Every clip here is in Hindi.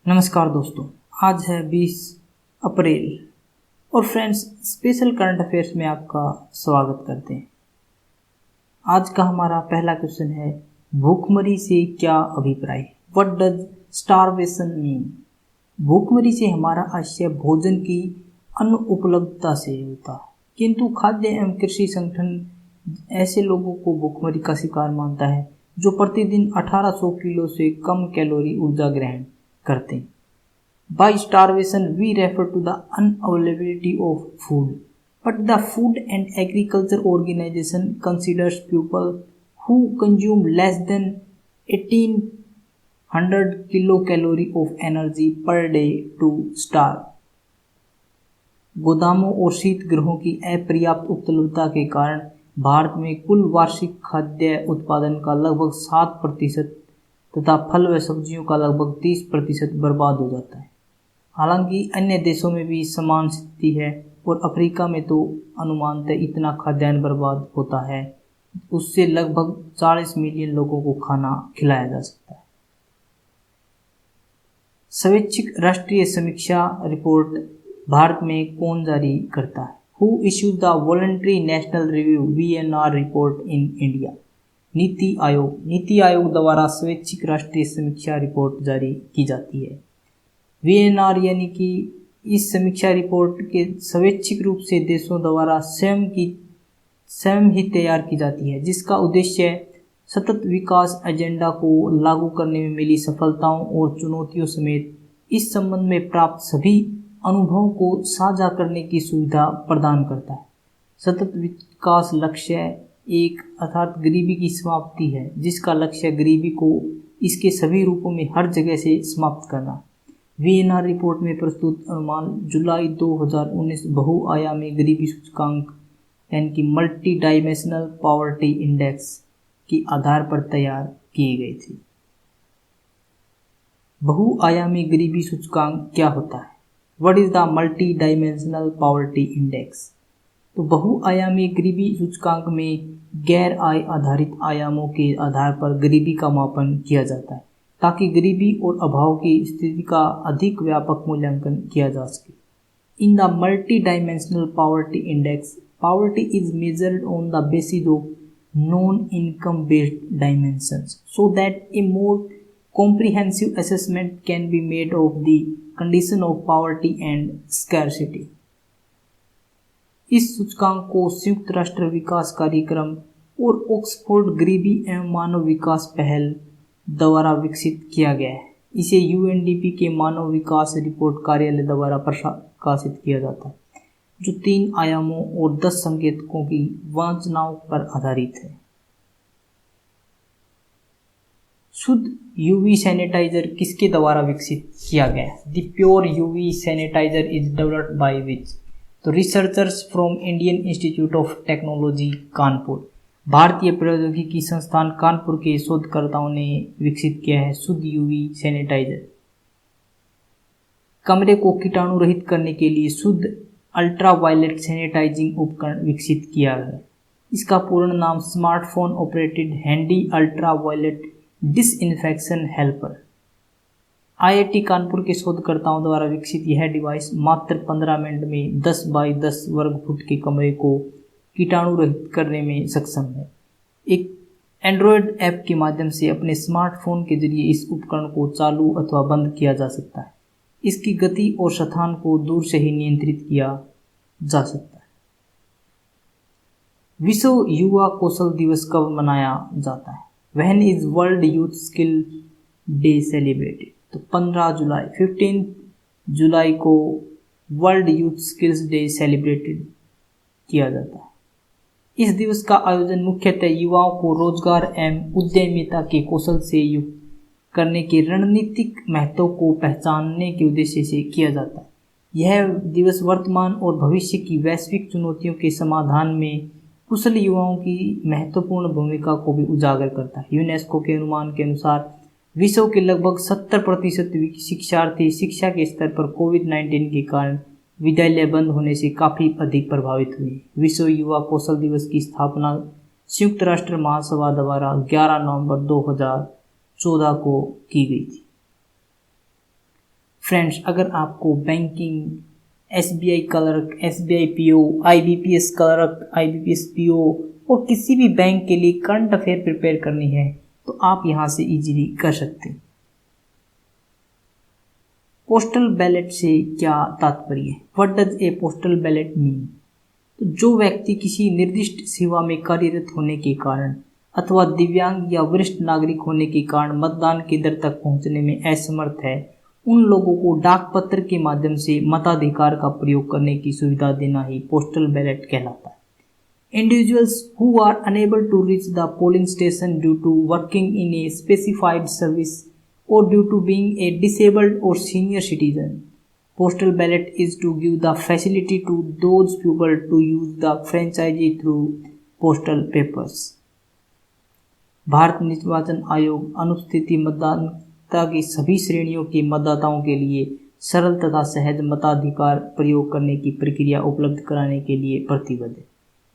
नमस्कार दोस्तों, आज है 20 अप्रैल और फ्रेंड्स स्पेशल करंट अफेयर्स में आपका स्वागत करते हैं। आज का हमारा पहला क्वेश्चन है, भूखमरी से क्या अभिप्राय? What does starvation mean? भूखमरी से हमारा आशय भोजन की अनुपलब्धता से होता है, किंतु खाद्य एवं कृषि संगठन ऐसे लोगों को भूखमरी का शिकार मानता है जो प्रतिदिन 1800 किलो से कम कैलोरी ऊर्जा ग्रहण करते हैं। By starvation we refer to the unavailability of food, but the Food and Agriculture Organization considers people who consume less than 1800 kilocalorie of energy per day to starve. गोदामों और शीत गृहों की अपर्याप्त उपलब्धता के कारण भारत में कुल वार्षिक खाद्य उत्पादन का लगभग 7% तथा फल व सब्जियों का लगभग 30% बर्बाद हो जाता है। हालांकि अन्य देशों में भी समान स्थिति है और अफ्रीका में तो अनुमानतः इतना खाद्यान्न बर्बाद होता है उससे लगभग 40 मिलियन लोगों को खाना खिलाया जा सकता है। स्वैच्छिक राष्ट्रीय समीक्षा रिपोर्ट भारत में कौन जारी करता है? Who issues the voluntary national review VNR report in India? NITI Aayog. NITI Aayog द्वारा स्वैच्छिक राष्ट्रीय समीक्षा रिपोर्ट जारी की जाती है। VNR यानी कि इस समीक्षा रिपोर्ट के स्वैच्छिक रूप से देशों द्वारा स्वयं ही तैयार की जाती है, जिसका उद्देश्य सतत विकास एजेंडा को लागू करने में मिली सफलताओं और चुनौतियों समेत इस संबंध में प्राप्त सभी अनुभवों को साझा करने की सुविधा प्रदान करता है। सतत विकास लक्ष्य एक अर्थात गरीबी की समाप्ति है, जिसका लक्ष्य गरीबी को इसके सभी रूपों में हर जगह से समाप्त करना। VNR रिपोर्ट में प्रस्तुत अनुमान जुलाई 2019 बहुआयामी गरीबी सूचकांक यानी कि मल्टी डायमेंशनल पॉवर्टी इंडेक्स के आधार पर तैयार किए गए थे। बहुआयामी गरीबी सूचकांक क्या होता है? What is the multi dimensional poverty index? तो बहुआयामी गरीबी सूचकांक में गैर आय आधारित आयामों के आधार पर गरीबी का मापन किया जाता है ताकि गरीबी और अभाव की स्थिति का अधिक व्यापक मूल्यांकन किया जा सके। In the multi dimensional poverty index, poverty is measured on the basis of non income based dimensions so that A more comprehensive assessment can be made of the condition of poverty and scarcity. इस सूचकांक को संयुक्त राष्ट्र विकास कार्यक्रम और ऑक्सफोर्ड गरीबी एवं मानव विकास पहल द्वारा विकसित किया गया है। इसे UNDP के मानव विकास रिपोर्ट कार्यालय द्वारा प्रकाशित किया जाता है, जो 3 आयामों और 10 संकेतकों की वाचनाओं पर आधारित है। शुद्ध UV सैनिटाइजर किसके द्वारा विकसित किया गया? The pure UV sanitiser is developed by which? तो researchers from Indian Institute of Technology Kanpur, भारतीय प्रौद्योगिकी संस्थान कानपुर के शोधकर्ताओं ने विकसित किया है शुद्ध UV सैनिटाइजर। कमरे को कीटाणु रहित करने के लिए शुद्ध अल्ट्रावायलेट सैनिटाइजिंग उपकरण विकसित किया है। इसका पूर्ण नाम smartphone operated handy ultraviolet disinfection helper. IIT Kanpur के शोधकर्ताओं द्वारा विकसित यह डिवाइस मात्र 15 मिनट में 10 बाई 10 वर्ग फुट के कमरे को कीटाणु रहित करने में सक्षम है। एक एंड्रॉयड ऐप के माध्यम से अपने स्मार्टफोन के जरिए इस उपकरण को चालू अथवा बंद किया जा सकता है। इसकी गति और स्थान को दूर से ही नियंत्रित किया जा सकता है। विश्व युवा कौशल दिवस कब मनाया जाता है? When is World Youth Skill Day celebrated? तो 15 जुलाई 15 जुलाई को world youth skills day celebrated किया जाता है। इस दिवस का आयोजन मुख्यतः युवाओं को रोजगार एवं उद्यमिता के कौशल से युक्त करने के रणनीतिक महत्व को पहचानने के उद्देश्य से किया जाता है। यह दिवस वर्तमान और भविष्य की वैश्विक चुनौतियों के समाधान में कुशल युवाओं की महत्वपूर्ण भूमिका को भी उजागर करता है। यूनेस्को के अनुमान के अनुसार विश्व के लगभग 70% शिक्षार्थी शिक्षा के स्तर पर कोविड-19 के कारण विद्यालय बंद होने से काफ़ी अधिक प्रभावित हुए। विश्व युवा कौशल दिवस की स्थापना संयुक्त राष्ट्र महासभा द्वारा 11 नवंबर 2014 को की गई थी। फ्रेंड्स, अगर आपको banking, SBI clerk, SBI PO, IBPS clerk, IBPS PO और किसी भी बैंक के लिए करंट अफेयर प्रिपेयर करनी है तो आप यहाँ से इजीली कर सकते हैं। पोस्टल बैलेट से क्या तात्पर्य है? What does a postal ballot mean? तो जो व्यक्ति किसी निर्दिष्ट सेवा में कार्यरत होने के कारण अथवा दिव्यांग या वरिष्ठ नागरिक होने के कारण मतदान केंद्र तक पहुंचने में असमर्थ है, उन लोगों को डाक पत्र के माध्यम से मताधिकार का प्रयोग करने की सुविधा देना ही पोस्टल बैलेट कहलाता है। Individuals who are unable to reach the polling station due to working in a specified service or due to being a disabled or senior citizen. Postal ballot is to give the facility to those people to use the franchise through postal papers. Bharat निर्वाचन आयोग अनुसूचित मतदाता की सभी श्रेणियों के मतदाताओं के लिए सरल तथा सहज मताधिकार प्रयोग करने की प्रक्रिया उपलब्ध कराने के लिए प्रतिबद्ध है।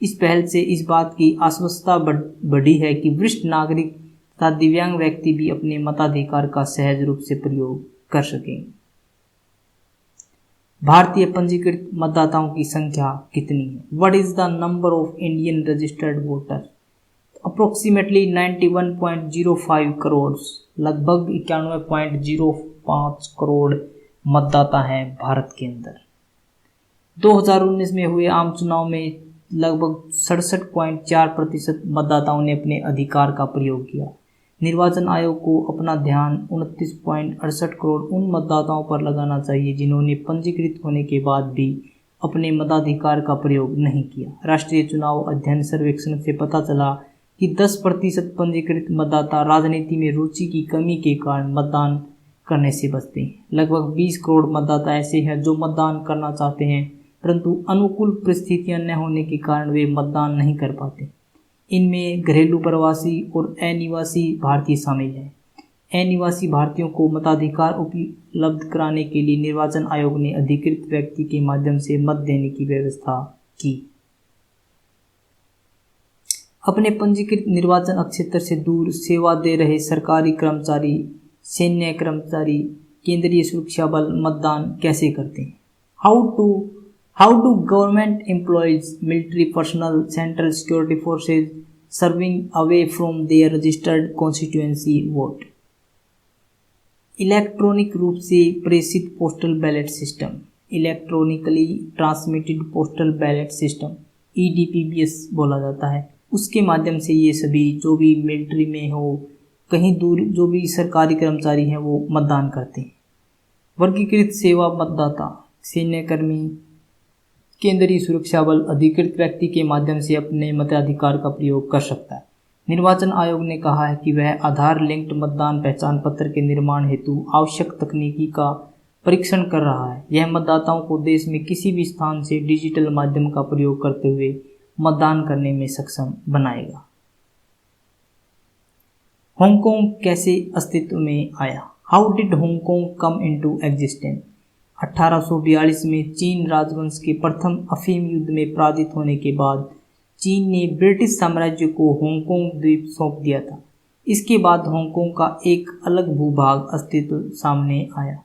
इस पहल से इस बात की आश्वस्तता बढ़ी है कि वरिष्ठ नागरिक तथा दिव्यांग व्यक्ति भी अपने मताधिकार का सहज रूप से प्रयोग कर सकेंगे। भारतीय पंजीकृत मतदाताओं की संख्या कितनी है? What is the number of Indian registered voter? Approximately 91.05 crore, लगभग 91.05 करोड़ मतदाता हैं भारत के अंदर। 2019 में हुए आम चुनाव में लगभग 67.4% मतदाताओं ने अपने अधिकार का प्रयोग किया। निर्वाचन आयोग को अपना ध्यान 29.68 करोड़ उन मतदाताओं पर लगाना चाहिए जिन्होंने पंजीकृत होने के बाद भी अपने मताधिकार का प्रयोग नहीं किया। राष्ट्रीय चुनाव अध्ययन सर्वेक्षण से पता चला कि 10% पंजीकृत मतदाता राजनीति में रुचि की कमी के कारण मतदान करने से बचते हैं। लगभग 20 करोड़ मतदाता ऐसे हैं जो मतदान करना चाहते हैं परंतु अनुकूल परिस्थितियां न होने के कारण वे मतदान नहीं कर पाते। इनमें घरेलू प्रवासी और अनिवासी भारतीय शामिल हैं। अनिवासी भारतीयों को मताधिकार उपलब्ध कराने के लिए निर्वाचन आयोग ने अधिकृत व्यक्ति के माध्यम से मत देने की व्यवस्था की। अपने पंजीकृत निर्वाचन क्षेत्र से दूर सेवा दे रहे सरकारी कर्मचारी, सैन्य कर्मचारी, केंद्रीय सुरक्षा बल मतदान कैसे करते हैं? How do government employees, military personnel, central security forces serving away from their registered constituency vote? Electronic रूप से प्रेषित postal ballot system, electronically transmitted postal ballot system EDPBS बोला जाता है। उसके माध्यम से ये सभी जो भी मिलिट्री में हो, कहीं दूर जो भी सरकारी कर्मचारी हैं वो मतदान करते हैं। वर्गीकृत सेवा मतदाता, सैन्यकर्मी, केंद्रीय सुरक्षा बल अधिकृत व्यक्ति के माध्यम से अपने मताधिकार का प्रयोग कर सकता है। निर्वाचन आयोग ने कहा है कि वह आधार लिंक्ड मतदान पहचान पत्र के निर्माण हेतु आवश्यक तकनीकी का परीक्षण कर रहा है। यह मतदाताओं को देश में किसी भी स्थान से डिजिटल माध्यम का प्रयोग करते हुए मतदान करने में सक्षम बनाएगा। हांगकांग कैसे अस्तित्व में आया? How did Hong Kong come into existence? 1842 में चीन राजवंश के प्रथम अफीम युद्ध में पराजित होने के बाद चीन ने ब्रिटिश साम्राज्य को हांगकांग द्वीप सौंप दिया था। इसके बाद हांगकांग का एक अलग भूभाग अस्तित्व सामने आया।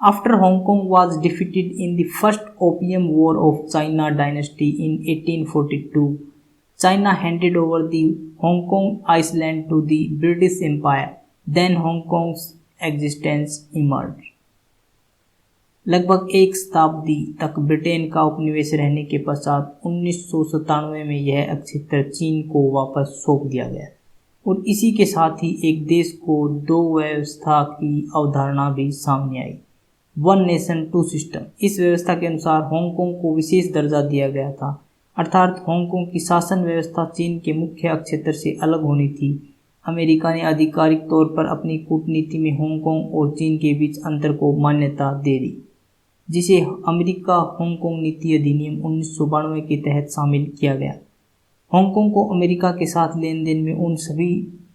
After Hong Kong was defeated in the first opium war of China dynasty in 1842, China handed over the Hong Kong island to the British empire, then Hong Kong's existence emerged. लगभग एक शताब्दी तक ब्रिटेन का उपनिवेश रहने के पश्चात 1997 में यह क्षेत्र चीन को वापस सौंप दिया गया और इसी के साथ ही एक देश को दो व्यवस्था की अवधारणा भी सामने आई, वन नेशन टू सिस्टम। इस व्यवस्था के अनुसार हांगकांग को विशेष दर्जा दिया गया था, अर्थात हांगकांग की शासन व्यवस्था चीन के मुख्य क्षेत्र से अलग होनी थी। अमेरिका ने आधिकारिक तौर पर अपनी कूटनीति में हांगकांग और चीन के बीच अंतर को मान्यता दे दी, जिसे अमेरिका हांगकांग नीति अधिनियम 1992 के तहत शामिल किया गया। हांगकांग को अमेरिका के साथ लेन देन में उन सभी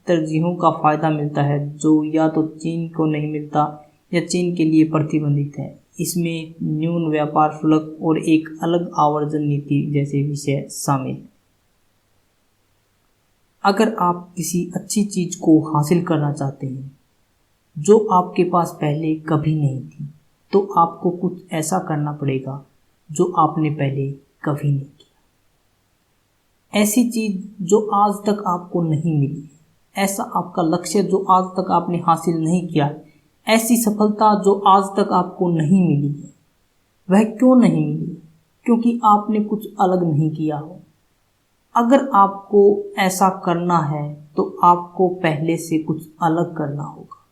तरजीहों का फायदा मिलता है जो या तो चीन को नहीं मिलता या चीन के लिए प्रतिबंधित है। इसमें न्यून व्यापार शुल्क और एक अलग आवर्जन नीति जैसे विषय शामिल। अगर आप किसी अच्छी चीज को हासिल करना चाहते हैं जो आपके पास पहले कभी नहीं थी, तो आपको कुछ ऐसा करना पड़ेगा जो आपने पहले कभी नहीं किया। ऐसी चीज़ जो आज तक आपको नहीं मिली, ऐसा आपका लक्ष्य जो आज तक आपने हासिल नहीं किया, ऐसी सफलता जो आज तक आपको नहीं मिली है। वह क्यों नहीं मिली? क्योंकि आपने कुछ अलग नहीं किया हो। अगर आपको ऐसा करना है तो आपको पहले से कुछ अलग करना होगा।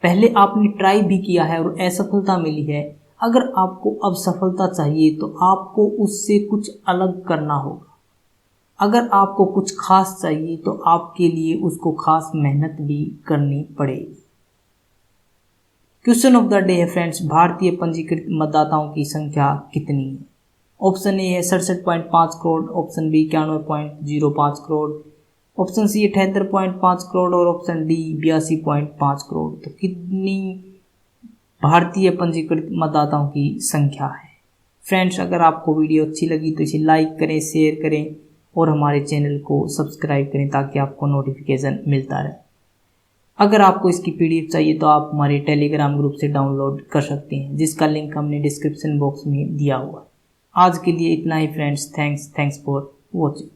पहले आपने ट्राई भी किया है और असफलता मिली है। अगर आपको अब सफलता चाहिए तो आपको उससे कुछ अलग करना होगा। अगर आपको कुछ खास चाहिए तो आपके लिए उसको खास मेहनत भी करनी पड़ेगी। क्वेश्चन ऑफ द डे है फ्रेंड्स, भारतीय पंजीकृत मतदाताओं की संख्या कितनी है? ऑप्शन ए है 67.5 crore, option B 91.05 crore, option C 78.5 crore और ऑप्शन डी 82.5 करोड़। तो कितनी भारतीय पंजीकृत मतदाताओं की संख्या है? फ्रेंड्स, अगर आपको वीडियो अच्छी लगी तो इसे लाइक करें, शेयर करें और हमारे चैनल को सब्सक्राइब करें ताकि आपको नोटिफिकेशन मिलता रहे। अगर आपको इसकी पीडीएफ चाहिए तो आप हमारे टेलीग्राम ग्रुप से डाउनलोड कर सकते हैं, जिसका लिंक हमने डिस्क्रिप्शन बॉक्स में दिया हुआ है। आज के लिए इतना ही फ्रेंड्स। Thanks for watching.